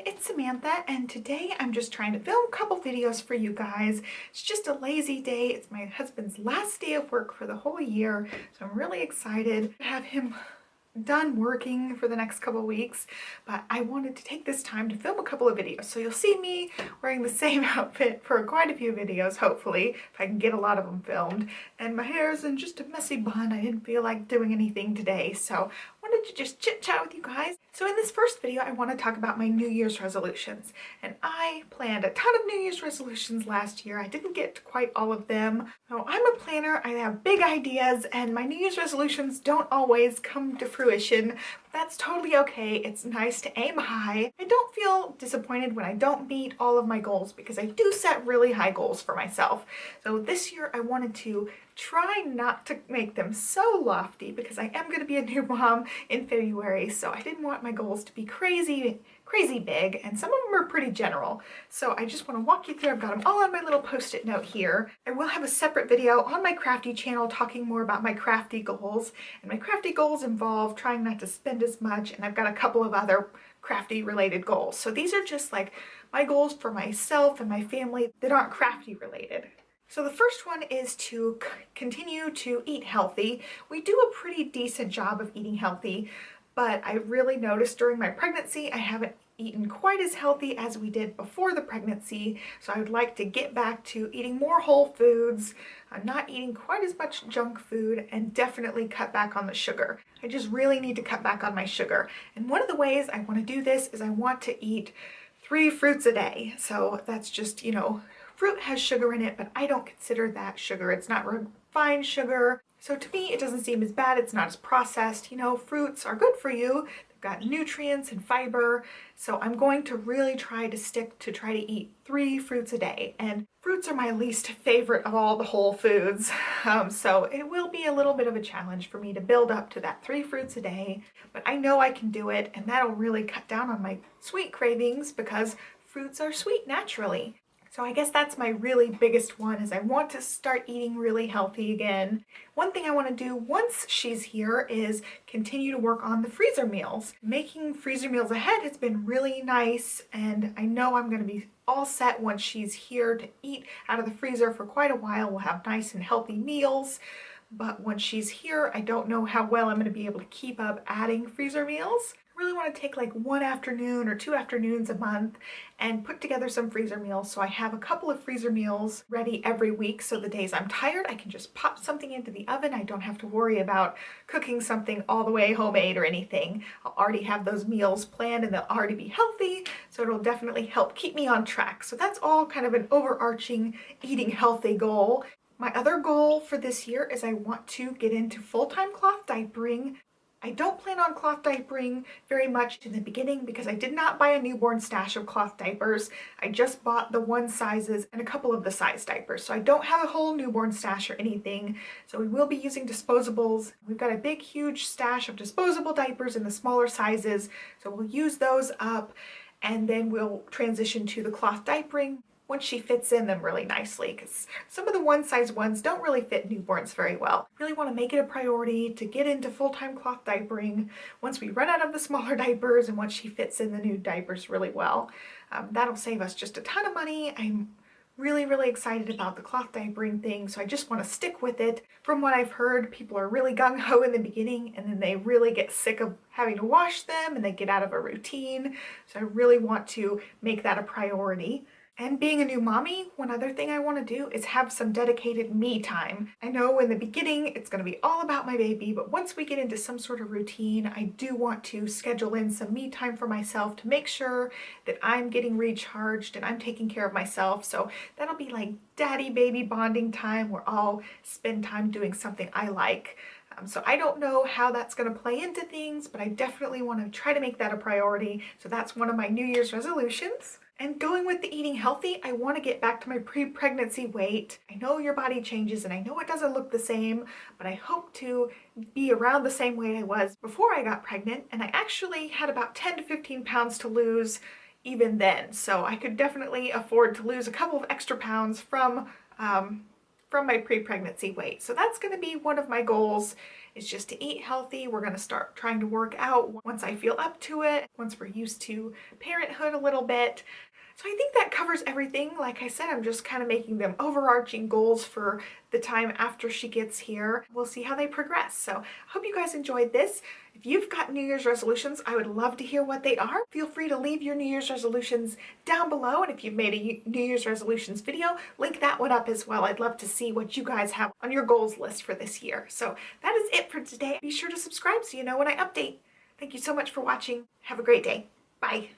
it's Samantha, and today I'm just trying to film a couple videos for you guys. It's just a lazy day. It's my husband's last day of work for the whole year, so I'm really excited to have him done working for the next couple weeks, but I wanted to take this time to film a couple of videos. So you'll see me wearing the same outfit for quite a few videos, hopefully, if I can get a lot of them filmed. And my hair is in just a messy bun. I didn't feel like doing anything today, so I wanted to just chit chat with you guys. So in this first video, I want to talk about my New Year's resolutions. And I planned a ton of New Year's resolutions last year. I didn't get to quite all of them. So I'm a planner, I have big ideas, and my New Year's resolutions don't always come to fruition. But that's totally okay. It's nice to aim high. I don't feel disappointed when I don't meet all of my goals because I do set really high goals for myself. So this year I wanted to try not to make them so lofty because I am going to be a new mom in February, so I didn't want my goals to be crazy big, and some of them are pretty general. So I just want to walk you through. I've got them all on my little post-it note here. I will have a separate video on my crafty channel talking more about my crafty goals, and my crafty goals involve trying not to spend as much, and I've got a couple of other crafty related goals. So these are just like my goals for myself and my family that aren't crafty related. So the first one is to continue to eat healthy. We do a pretty decent job of eating healthy, but I really noticed during my pregnancy I haven't eaten quite as healthy as we did before the pregnancy. So I would like to get back to eating more whole foods, not eating quite as much junk food, and definitely cut back on the sugar. I just really need to cut back on my sugar. And one of the ways I want to do this is I want to eat 3 fruits a day. So that's just, fruit has sugar in it, but I don't consider that sugar. It's not refined sugar. So to me, it doesn't seem as bad. It's not as processed. Fruits are good for you. They've got nutrients and fiber. So I'm going to really try to stick to try to eat 3 fruits a day. And fruits are my least favorite of all the whole foods. So it will be a little bit of a challenge for me to build up to that 3 fruits a day. But I know I can do it, and that'll really cut down on my sweet cravings because fruits are sweet naturally. So I guess that's my really biggest one, is I want to start eating really healthy again. One thing I want to do once she's here is continue to work on the freezer meals. Making freezer meals ahead has been really nice, and I know I'm going to be all set once she's here to eat out of the freezer for quite a while. We'll have nice and healthy meals. But once she's here, I don't know how well I'm going to be able to keep up adding freezer meals. I really want to take like 1 afternoon or 2 afternoons a month and put together some freezer meals, so I have a couple of freezer meals ready every week, so the days I'm tired I can just pop something into the oven. I don't have to worry about cooking something all the way homemade or anything. I'll already have those meals planned and they'll already be healthy, so it'll definitely help keep me on track. So that's all kind of an overarching eating healthy goal. My other goal for this year is I want to get into full-time cloth diapering. I don't plan on cloth diapering very much in the beginning because I did not buy a newborn stash of cloth diapers. I just bought the 1 sizes and a couple of the size diapers. So I don't have a whole newborn stash or anything. So we will be using disposables. We've got a big, huge stash of disposable diapers in the smaller sizes. So we'll use those up, and then we'll transition to the cloth diapering once she fits in them really nicely, because some of the 1 size ones don't really fit newborns very well. Really want to make it a priority to get into full-time cloth diapering once we run out of the smaller diapers and once she fits in the new diapers really well. That'll save us just a ton of money. I'm really excited about the cloth diapering thing, so I just want to stick with it. From what I've heard, people are really gung-ho in the beginning, and then they really get sick of having to wash them and they get out of a routine. So I really want to make that a priority. And being a new mommy, one other thing I want to do is have some dedicated me time. I know in the beginning it's going to be all about my baby, but once we get into some sort of routine, I do want to schedule in some me time for myself to make sure that I'm getting recharged and I'm taking care of myself. So that'll be like daddy-baby bonding time where I'll spend time doing something I like. So I don't know how that's going to play into things, but I definitely want to try to make that a priority. So that's one of my New Year's resolutions. And going with the eating healthy, I want to get back to my pre-pregnancy weight. I know your body changes and I know it doesn't look the same, but I hope to be around the same weight I was before I got pregnant. And I actually had about 10 to 15 pounds to lose even then. So I could definitely afford to lose a couple of extra pounds from from my pre-pregnancy weight. So that's going to be one of my goals, is just to eat healthy. We're going to start trying to work out once I feel up to it, once we're used to parenthood a little bit. So I think that covers everything. Like I said, I'm just kind of making them overarching goals for the time after she gets here. We'll see how they progress. So I hope you guys enjoyed this. If you've got New Year's resolutions, I would love to hear what they are. Feel free to leave your New Year's resolutions down below. And if you've made a New Year's resolutions video, link that one up as well. I'd love to see what you guys have on your goals list for this year. So that is it for today. Be sure to subscribe so you know when I update. Thank you so much for watching. Have a great day. Bye.